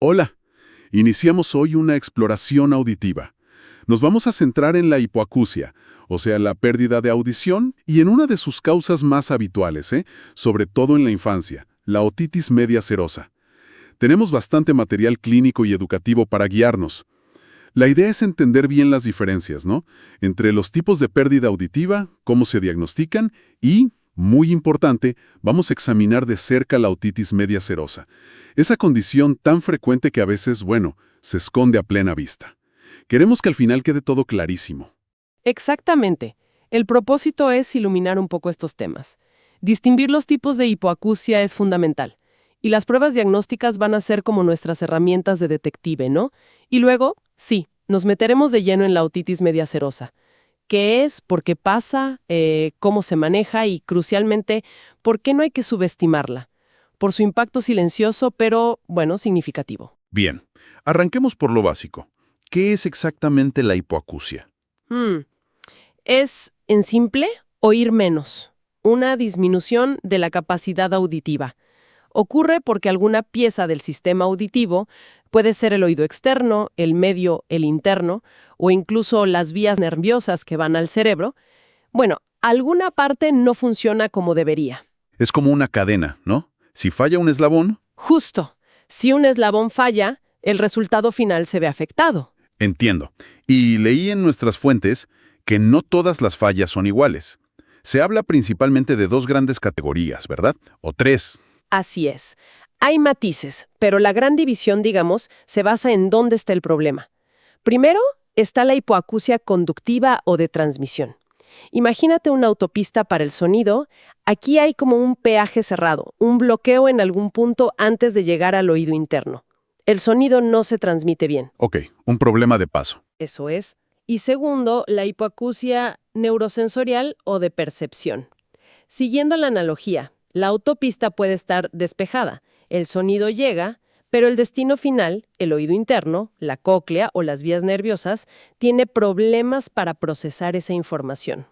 Hola, iniciamos hoy una exploración auditiva. Nos vamos a centrar en la hipoacusia, o sea, la pérdida de audición, y en una de sus causas más habituales, sobre todo en la infancia, la otitis media serosa. Tenemos bastante material clínico y educativo para guiarnos. La idea es entender bien las diferencias, ¿no? Entre los tipos de pérdida auditiva, cómo se diagnostican y, muy importante, vamos a examinar de cerca la otitis media serosa. Esa condición tan frecuente que a veces, se esconde a plena vista. Queremos que al final quede todo clarísimo. Exactamente. El propósito es iluminar un poco estos temas. Distinguir los tipos de hipoacusia es fundamental. Y las pruebas diagnósticas van a ser como nuestras herramientas de detective, ¿no? Y luego, sí, nos meteremos de lleno en la otitis media serosa. ¿Qué es? ¿Por qué pasa? ¿Cómo se maneja? Y, crucialmente, ¿por qué no hay que subestimarla? Por su impacto silencioso, pero, significativo. Bien, arranquemos por lo básico. ¿Qué es exactamente la hipoacusia? Es, en simple, oír menos. Una disminución de la capacidad auditiva. Ocurre porque alguna pieza del sistema auditivo, puede ser el oído externo, el medio, el interno, o incluso las vías nerviosas que van al cerebro, alguna parte no funciona como debería. Es como una cadena, ¿no? Si falla un eslabón... Justo. Si un eslabón falla, el resultado final se ve afectado. Entiendo. Y leí en nuestras fuentes que no todas las fallas son iguales. Se habla principalmente de dos grandes categorías, ¿verdad? O tres. Así es. Hay matices, pero la gran división, digamos, se basa en dónde está el problema. Primero, está la hipoacusia conductiva o de transmisión. Imagínate una autopista para el sonido. Aquí hay como un peaje cerrado, un bloqueo en algún punto antes de llegar al oído interno. El sonido no se transmite bien. Ok, un problema de paso. Eso es. Y segundo, la hipoacusia neurosensorial o de percepción. Siguiendo la analogía, la autopista puede estar despejada, el sonido llega, pero el destino final, el oído interno, la cóclea o las vías nerviosas, tiene problemas para procesar esa información,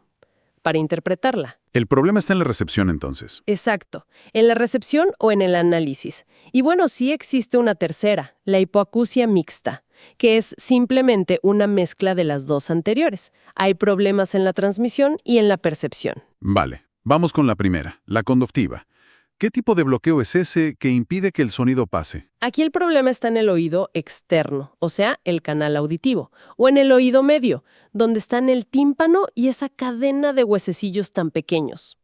para interpretarla. El problema está en la recepción, entonces. Exacto, en la recepción o en el análisis. Y sí existe una tercera, la hipoacusia mixta, que es simplemente una mezcla de las dos anteriores. Hay problemas en la transmisión y en la percepción. Vale, vamos con la primera, la conductiva. ¿Qué tipo de bloqueo es ese que impide que el sonido pase? Aquí el problema está en el oído externo, o sea, el canal auditivo, o en el oído medio, donde están el tímpano y esa cadena de huesecillos tan pequeños.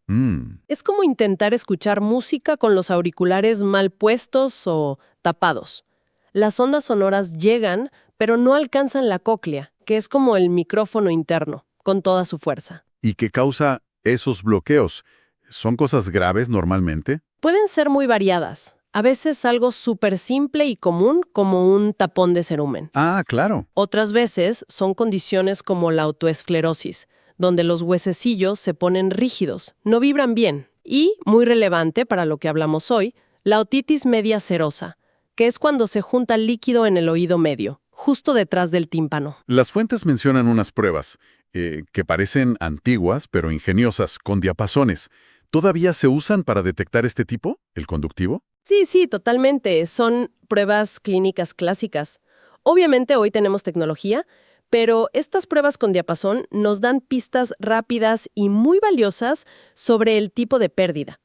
Es como intentar escuchar música con los auriculares mal puestos o tapados. Las ondas sonoras llegan, pero no alcanzan la cóclea, que es como el micrófono interno, con toda su fuerza. ¿Y qué causa esos bloqueos? ¿Son cosas graves normalmente? Pueden ser muy variadas. A veces algo súper simple y común, como un tapón de cerumen. Ah, claro. Otras veces son condiciones como la autoesclerosis, donde los huesecillos se ponen rígidos, no vibran bien. Y, muy relevante para lo que hablamos hoy, la otitis media serosa, que es cuando se junta líquido en el oído medio, justo detrás del tímpano. Las fuentes mencionan unas pruebas que parecen antiguas, pero ingeniosas, con diapasones. ¿Todavía se usan para detectar este tipo, el conductivo? Sí, totalmente. Son pruebas clínicas clásicas. Obviamente hoy tenemos tecnología, pero estas pruebas con diapasón nos dan pistas rápidas y muy valiosas sobre el tipo de pérdida.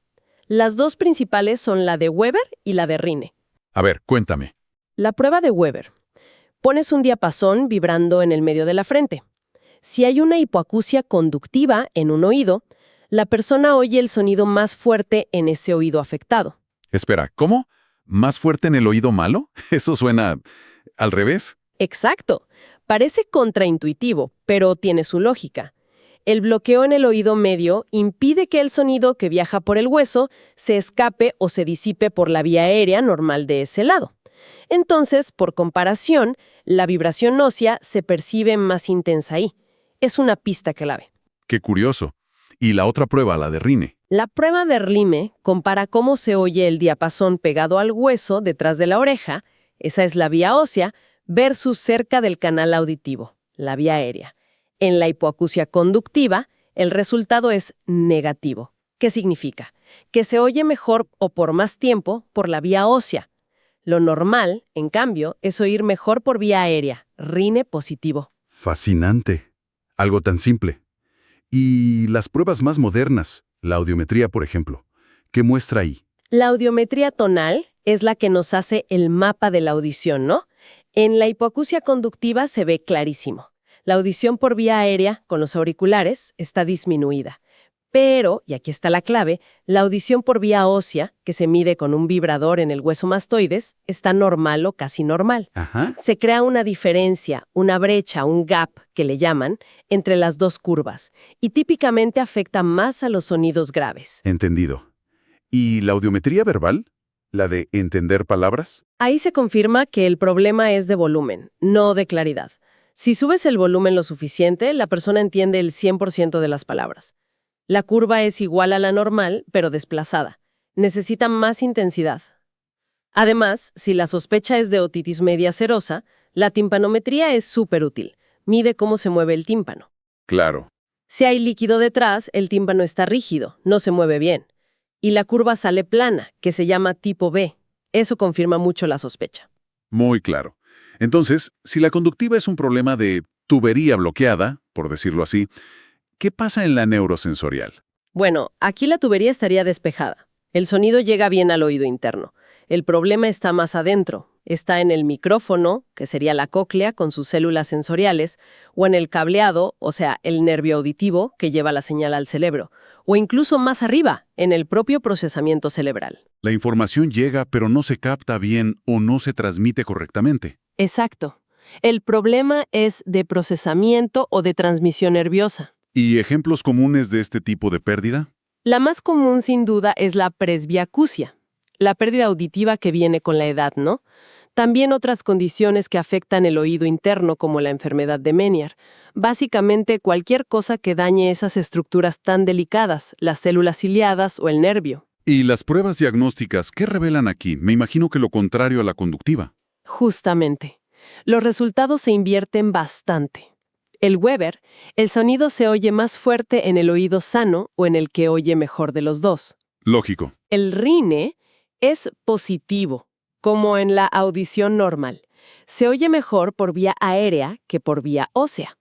Las dos principales son la de Weber y la de Rine. A ver, cuéntame. La prueba de Weber. Pones un diapasón vibrando en el medio de la frente. Si hay una hipoacusia conductiva en un oído, la persona oye el sonido más fuerte en ese oído afectado. Espera, ¿cómo? ¿Más fuerte en el oído malo? Eso suena al revés. Exacto. Parece contraintuitivo, pero tiene su lógica. El bloqueo en el oído medio impide que el sonido que viaja por el hueso se escape o se disipe por la vía aérea normal de ese lado. Entonces, por comparación, la vibración ósea se percibe más intensa ahí. Es una pista clave. Qué curioso. Y la otra prueba, la de Rine. La prueba de Rime compara cómo se oye el diapasón pegado al hueso detrás de la oreja, esa es la vía ósea, versus cerca del canal auditivo, la vía aérea. En la hipoacusia conductiva, el resultado es negativo. ¿Qué significa? Que se oye mejor o por más tiempo por la vía ósea. Lo normal, en cambio, es oír mejor por vía aérea, rine positivo. Fascinante. Algo tan simple. Y las pruebas más modernas, la audiometría, por ejemplo, ¿qué muestra ahí? La audiometría tonal es la que nos hace el mapa de la audición, ¿no? En la hipoacusia conductiva se ve clarísimo. La audición por vía aérea, con los auriculares, está disminuida. Pero, y aquí está la clave, la audición por vía ósea, que se mide con un vibrador en el hueso mastoides, está normal o casi normal. Ajá. Se crea una diferencia, una brecha, un gap, que le llaman, entre las dos curvas, y típicamente afecta más a los sonidos graves. Entendido. ¿Y la audiometría verbal? ¿La de entender palabras? Ahí se confirma que el problema es de volumen, no de claridad. Si subes el volumen lo suficiente, la persona entiende el 100% de las palabras. La curva es igual a la normal, pero desplazada. Necesita más intensidad. Además, si la sospecha es de otitis media serosa, la timpanometría es súper útil. Mide cómo se mueve el tímpano. Claro. Si hay líquido detrás, el tímpano está rígido, no se mueve bien. Y la curva sale plana, que se llama tipo B. Eso confirma mucho la sospecha. Muy claro. Entonces, si la conductiva es un problema de tubería bloqueada, por decirlo así, ¿qué pasa en la neurosensorial? Bueno, aquí la tubería estaría despejada. El sonido llega bien al oído interno. El problema está más adentro. Está en el micrófono, que sería la cóclea con sus células sensoriales, o en el cableado, o sea, el nervio auditivo que lleva la señal al cerebro, o incluso más arriba, en el propio procesamiento cerebral. La información llega, pero no se capta bien o no se transmite correctamente. Exacto. El problema es de procesamiento o de transmisión nerviosa. ¿Y ejemplos comunes de este tipo de pérdida? La más común, sin duda, es la presbiacusia, la pérdida auditiva que viene con la edad, ¿no? También otras condiciones que afectan el oído interno, como la enfermedad de Meniere. Básicamente, cualquier cosa que dañe esas estructuras tan delicadas, las células ciliadas o el nervio. ¿Y las pruebas diagnósticas qué revelan aquí? Me imagino que lo contrario a la conductiva. Justamente. Los resultados se invierten bastante. El Weber, el sonido se oye más fuerte en el oído sano o en el que oye mejor de los dos. Lógico. El Rine es positivo, como en la audición normal. Se oye mejor por vía aérea que por vía ósea.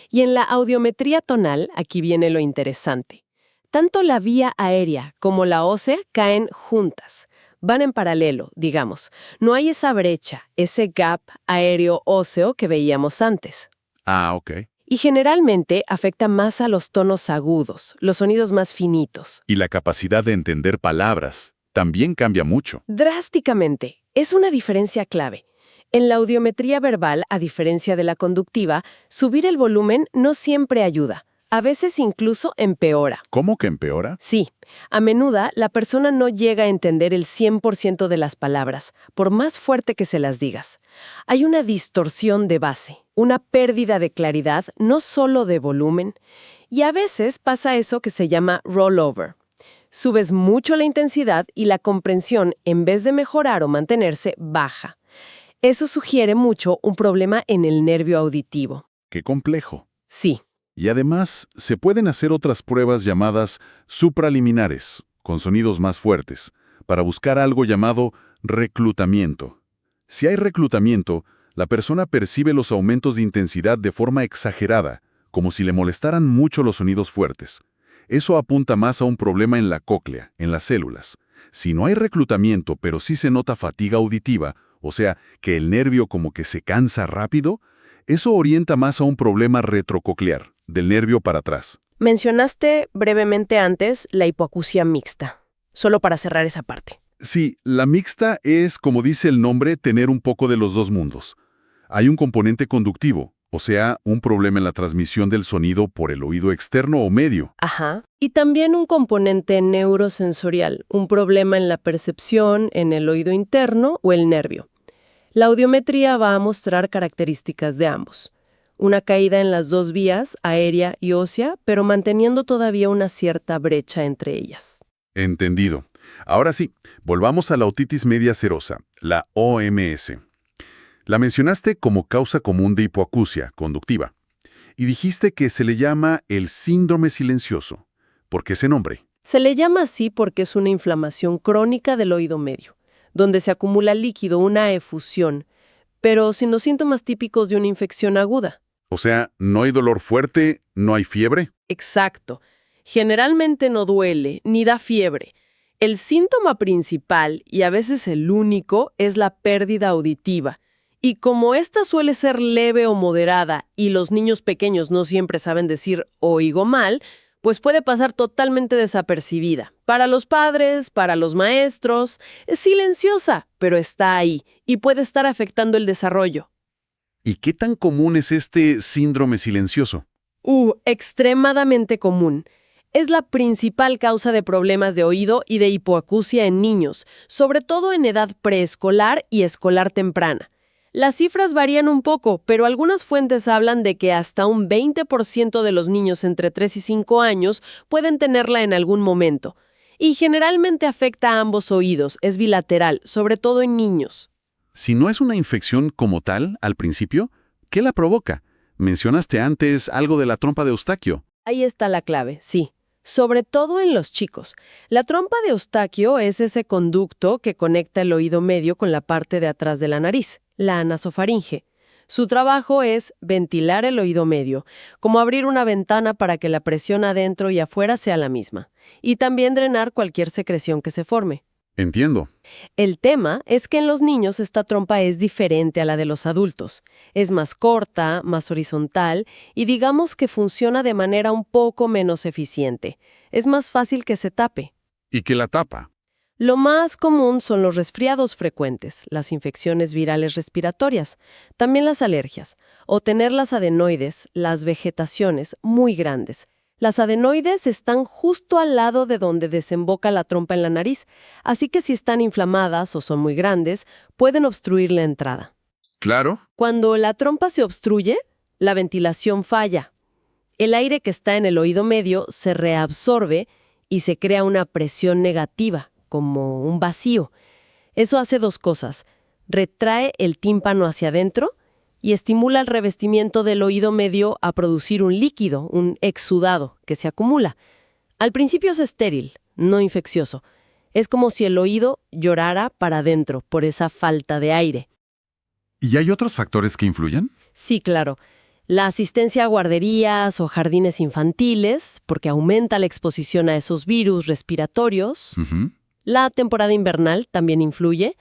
Y en la audiometría tonal, aquí viene lo interesante. Tanto la vía aérea como la ósea caen juntas. Van en paralelo, digamos. No hay esa brecha, ese gap aéreo-óseo que veíamos antes. Ah, ok. Y generalmente afecta más a los tonos agudos, los sonidos más finitos. Y la capacidad de entender palabras también cambia mucho. Drásticamente. Es una diferencia clave. En la audiometría verbal, a diferencia de la conductiva, subir el volumen no siempre ayuda. A veces incluso empeora. ¿Cómo que empeora? Sí, a menudo la persona no llega a entender el 100% de las palabras, por más fuerte que se las digas. Hay una distorsión de base, una pérdida de claridad, no solo de volumen, y a veces pasa eso que se llama rollover. Subes mucho la intensidad y la comprensión, en vez de mejorar o mantenerse, baja. Eso sugiere mucho un problema en el nervio auditivo. Qué complejo. Sí. Y además, se pueden hacer otras pruebas llamadas supraliminares, con sonidos más fuertes, para buscar algo llamado reclutamiento. Si hay reclutamiento, la persona percibe los aumentos de intensidad de forma exagerada, como si le molestaran mucho los sonidos fuertes. Eso apunta más a un problema en la cóclea, en las células. Si no hay reclutamiento, pero sí se nota fatiga auditiva, o sea, que el nervio como que se cansa rápido, eso orienta más a un problema retrococlear, del nervio para atrás. Mencionaste brevemente antes la hipoacusia mixta, solo para cerrar esa parte. Sí, la mixta es, como dice el nombre, tener un poco de los dos mundos. Hay un componente conductivo, o sea, un problema en la transmisión del sonido por el oído externo o medio. Ajá. Y también un componente neurosensorial, un problema en la percepción, en el oído interno o el nervio. La audiometría va a mostrar características de ambos. Una caída en las dos vías, aérea y ósea, pero manteniendo todavía una cierta brecha entre ellas. Entendido. Ahora sí, volvamos a la otitis media serosa, la OMS. La mencionaste como causa común de hipoacusia conductiva. Y dijiste que se le llama el síndrome silencioso. ¿Por qué ese nombre? Se le llama así porque es una inflamación crónica del oído medio. donde se acumula líquido, una efusión, pero sin los síntomas típicos de una infección aguda. O sea, no hay dolor fuerte, no hay fiebre. Exacto. Generalmente no duele ni da fiebre. El síntoma principal, y a veces el único, es la pérdida auditiva. Y como esta suele ser leve o moderada y los niños pequeños no siempre saben decir oigo mal, pues puede pasar totalmente desapercibida. Para los padres, para los maestros, es silenciosa, pero está ahí y puede estar afectando el desarrollo. ¿Y qué tan común es este síndrome silencioso? Extremadamente común. Es la principal causa de problemas de oído y de hipoacusia en niños, sobre todo en edad preescolar y escolar temprana. Las cifras varían un poco, pero algunas fuentes hablan de que hasta un 20% de los niños entre 3 y 5 años pueden tenerla en algún momento. Y generalmente afecta a ambos oídos, es bilateral, sobre todo en niños. Si no es una infección como tal, al principio, ¿qué la provoca? Mencionaste antes algo de la trompa de Eustaquio. Ahí está la clave, sí. Sobre todo en los chicos. La trompa de Eustaquio es ese conducto que conecta el oído medio con la parte de atrás de la nariz, la nasofaringe. Su trabajo es ventilar el oído medio, como abrir una ventana para que la presión adentro y afuera sea la misma, y también drenar cualquier secreción que se forme. Entiendo. El tema es que en los niños esta trompa es diferente a la de los adultos. Es más corta, más horizontal y digamos que funciona de manera un poco menos eficiente. Es más fácil que se tape. ¿Y qué la tapa? Lo más común son los resfriados frecuentes, las infecciones virales respiratorias, también las alergias, o tener las adenoides, las vegetaciones, muy grandes. Las adenoides están justo al lado de donde desemboca la trompa en la nariz, así que si están inflamadas o son muy grandes, pueden obstruir la entrada. Claro. Cuando la trompa se obstruye, la ventilación falla. El aire que está en el oído medio se reabsorbe y se crea una presión negativa, como un vacío. Eso hace dos cosas. Retrae el tímpano hacia adentro y estimula el revestimiento del oído medio a producir un líquido, un exudado, que se acumula. Al principio es estéril, no infeccioso. Es como si el oído llorara para adentro por esa falta de aire. ¿Y hay otros factores que influyen? Sí, claro. La asistencia a guarderías o jardines infantiles, porque aumenta la exposición a esos virus respiratorios. La temporada invernal también influye.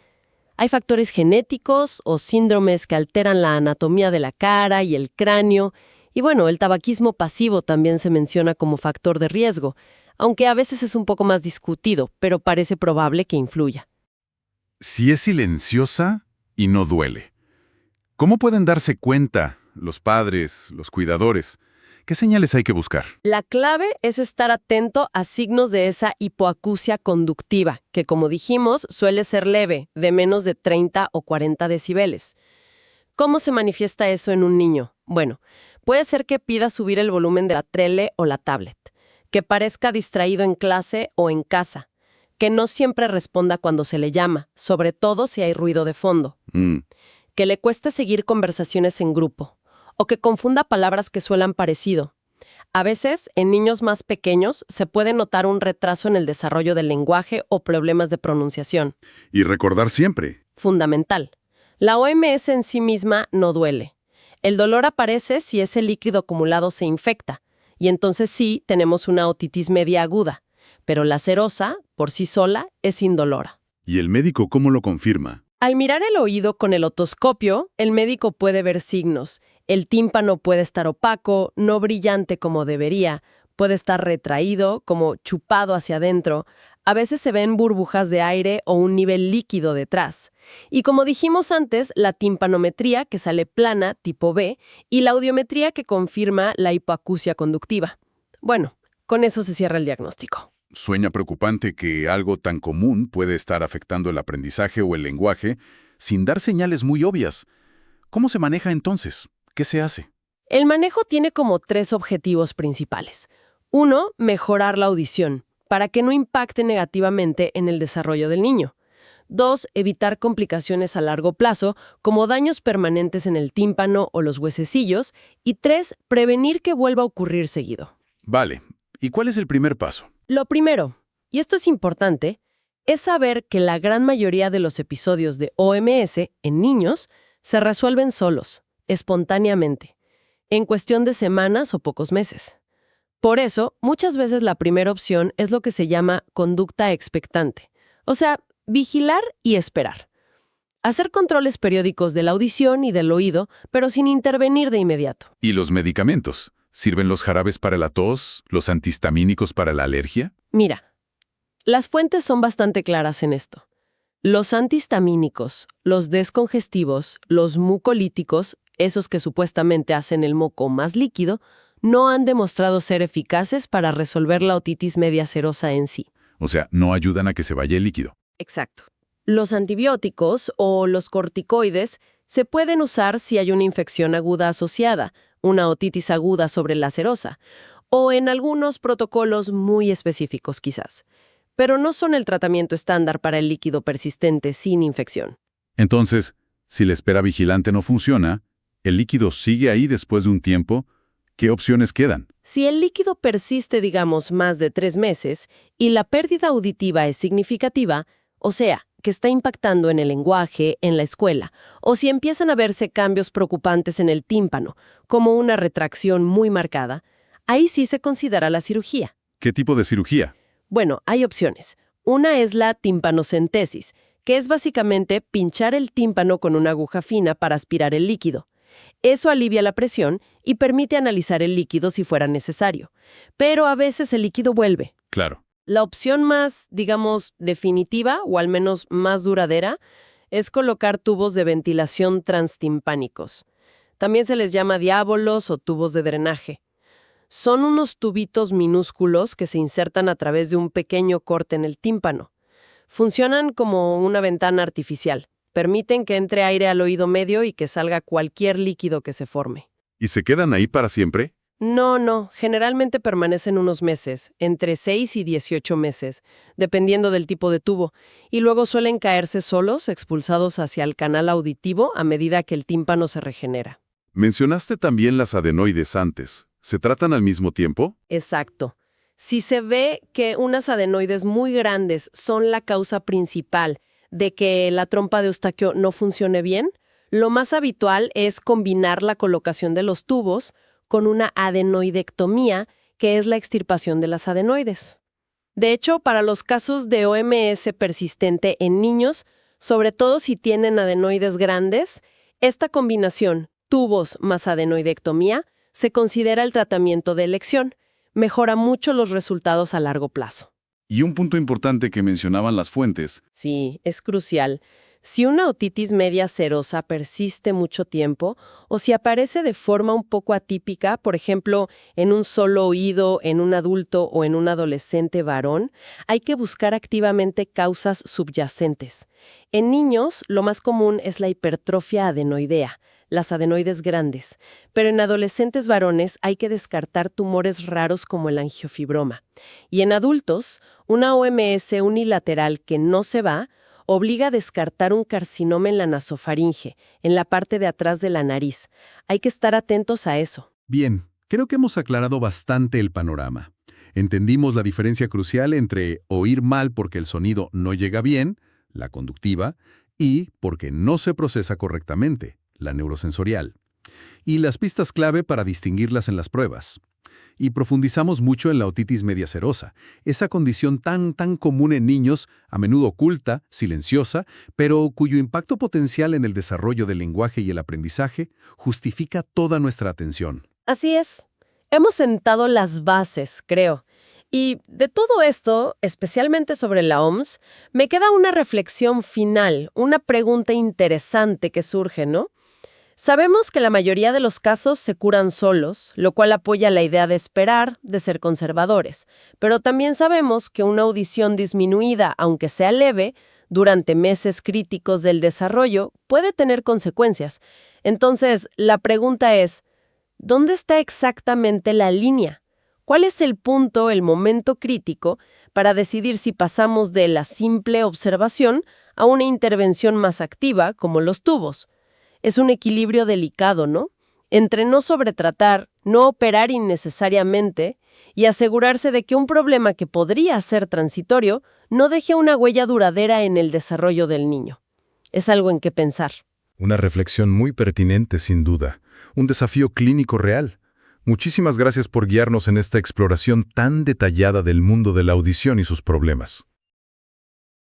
Hay factores genéticos o síndromes que alteran la anatomía de la cara y el cráneo. Y bueno, el tabaquismo pasivo también se menciona como factor de riesgo, aunque a veces es un poco más discutido, pero parece probable que influya. Si es silenciosa y no duele, ¿cómo pueden darse cuenta los padres, los cuidadores? ¿Qué señales hay que buscar? La clave es estar atento a signos de esa hipoacusia conductiva, que como dijimos suele ser leve, de menos de 30 o 40 decibeles. ¿Cómo se manifiesta eso en un niño? Bueno, puede ser que pida subir el volumen de la tele o la tablet, que parezca distraído en clase o en casa, que no siempre responda cuando se le llama, sobre todo si hay ruido de fondo, que le cueste seguir conversaciones en grupo, o que confunda palabras que suenan parecido. A veces, en niños más pequeños, se puede notar un retraso en el desarrollo del lenguaje o problemas de pronunciación. Y recordar siempre. Fundamental. La OMS en sí misma no duele. El dolor aparece si ese líquido acumulado se infecta, y entonces sí tenemos una otitis media aguda, pero la serosa, por sí sola, es indolora. ¿Y el médico cómo lo confirma? Al mirar el oído con el otoscopio, el médico puede ver signos. El tímpano puede estar opaco, no brillante como debería, puede estar retraído, como chupado hacia adentro. A veces se ven burbujas de aire o un nivel líquido detrás. Y como dijimos antes, la timpanometría, que sale plana, tipo B, y la audiometría, que confirma la hipoacusia conductiva. Bueno, con eso se cierra el diagnóstico. Suena preocupante que algo tan común puede estar afectando el aprendizaje o el lenguaje sin dar señales muy obvias. ¿Cómo se maneja entonces? ¿Qué se hace? El manejo tiene como 3 objetivos principales. 1, mejorar la audición, para que no impacte negativamente en el desarrollo del niño. 2, evitar complicaciones a largo plazo, como daños permanentes en el tímpano o los huesecillos. Y 3, prevenir que vuelva a ocurrir seguido. Vale. ¿Y cuál es el primer paso? Lo primero, y esto es importante, es saber que la gran mayoría de los episodios de OMS en niños se resuelven solos, espontáneamente, en cuestión de semanas o pocos meses. Por eso, muchas veces la primera opción es lo que se llama conducta expectante, o sea, vigilar y esperar. Hacer controles periódicos de la audición y del oído, pero sin intervenir de inmediato. ¿Y los medicamentos? ¿Sirven los jarabes para la tos, los antihistamínicos para la alergia? Mira, las fuentes son bastante claras en esto. Los antihistamínicos, los descongestivos, los mucolíticos, esos que supuestamente hacen el moco más líquido, no han demostrado ser eficaces para resolver la otitis media serosa en sí. O sea, no ayudan a que se vaya el líquido. Exacto. Los antibióticos o los corticoides se pueden usar si hay una infección aguda asociada, una otitis aguda sobre la serosa, o en algunos protocolos muy específicos quizás. Pero no son el tratamiento estándar para el líquido persistente sin infección. Entonces, si la espera vigilante no funciona, el líquido sigue ahí después de un tiempo, ¿qué opciones quedan? Si el líquido persiste, digamos, más de 3 meses y la pérdida auditiva es significativa, o sea, que está impactando en el lenguaje, en la escuela, o si empiezan a verse cambios preocupantes en el tímpano, como una retracción muy marcada, ahí sí se considera la cirugía. ¿Qué tipo de cirugía? Bueno, hay opciones. Una es la timpanocentesis, que es básicamente pinchar el tímpano con una aguja fina para aspirar el líquido. Eso alivia la presión y permite analizar el líquido si fuera necesario. Pero a veces el líquido vuelve. Claro. La opción más, digamos, definitiva, o al menos más duradera, es colocar tubos de ventilación transtimpánicos. También se les llama diábolos o tubos de drenaje. Son unos tubitos minúsculos que se insertan a través de un pequeño corte en el tímpano. Funcionan como una ventana artificial. Permiten que entre aire al oído medio y que salga cualquier líquido que se forme. ¿Y se quedan ahí para siempre? No, generalmente permanecen unos meses, entre 6 y 18 meses, dependiendo del tipo de tubo, y luego suelen caerse solos, expulsados hacia el canal auditivo a medida que el tímpano se regenera. Mencionaste también las adenoides antes. ¿Se tratan al mismo tiempo? Exacto. Si se ve que unas adenoides muy grandes son la causa principal de que la trompa de Eustaquio no funcione bien, lo más habitual es combinar la colocación de los tubos con una adenoidectomía, que es la extirpación de las adenoides. De hecho, para los casos de OMS persistente en niños, sobre todo si tienen adenoides grandes, esta combinación, tubos más adenoidectomía, se considera el tratamiento de elección. Mejora mucho los resultados a largo plazo. Y un punto importante que mencionaban las fuentes. Sí, es crucial. Si una otitis media serosa persiste mucho tiempo o si aparece de forma un poco atípica, por ejemplo, en un solo oído, en un adulto o en un adolescente varón, hay que buscar activamente causas subyacentes. En niños, lo más común es la hipertrofia adenoidea, las adenoides grandes, pero en adolescentes varones hay que descartar tumores raros como el angiofibroma. Y en adultos, una OMS unilateral que no se va obliga a descartar un carcinoma en la nasofaringe, en la parte de atrás de la nariz. Hay que estar atentos a eso. Bien, creo que hemos aclarado bastante el panorama. Entendimos la diferencia crucial entre oír mal porque el sonido no llega bien, la conductiva, y porque no se procesa correctamente, la neurosensorial. Y las pistas clave para distinguirlas en las pruebas. Y profundizamos mucho en la otitis media serosa, esa condición tan común en niños, a menudo oculta, silenciosa, pero cuyo impacto potencial en el desarrollo del lenguaje y el aprendizaje justifica toda nuestra atención. Así es. Hemos sentado las bases, creo. Y de todo esto, especialmente sobre la OMS, me queda una reflexión final, una pregunta interesante que surge, ¿no? Sabemos que la mayoría de los casos se curan solos, lo cual apoya la idea de esperar, de ser conservadores. Pero también sabemos que una audición disminuida, aunque sea leve, durante meses críticos del desarrollo, puede tener consecuencias. Entonces, la pregunta es, ¿dónde está exactamente la línea? ¿Cuál es el punto, el momento crítico, para decidir si pasamos de la simple observación a una intervención más activa, como los tubos? Es un equilibrio delicado, ¿no? entre no sobretratar, no operar innecesariamente y asegurarse de que un problema que podría ser transitorio no deje una huella duradera en el desarrollo del niño. Es algo en qué pensar. Una reflexión muy pertinente, sin duda. Un desafío clínico real. Muchísimas gracias por guiarnos en esta exploración tan detallada del mundo de la audición y sus problemas.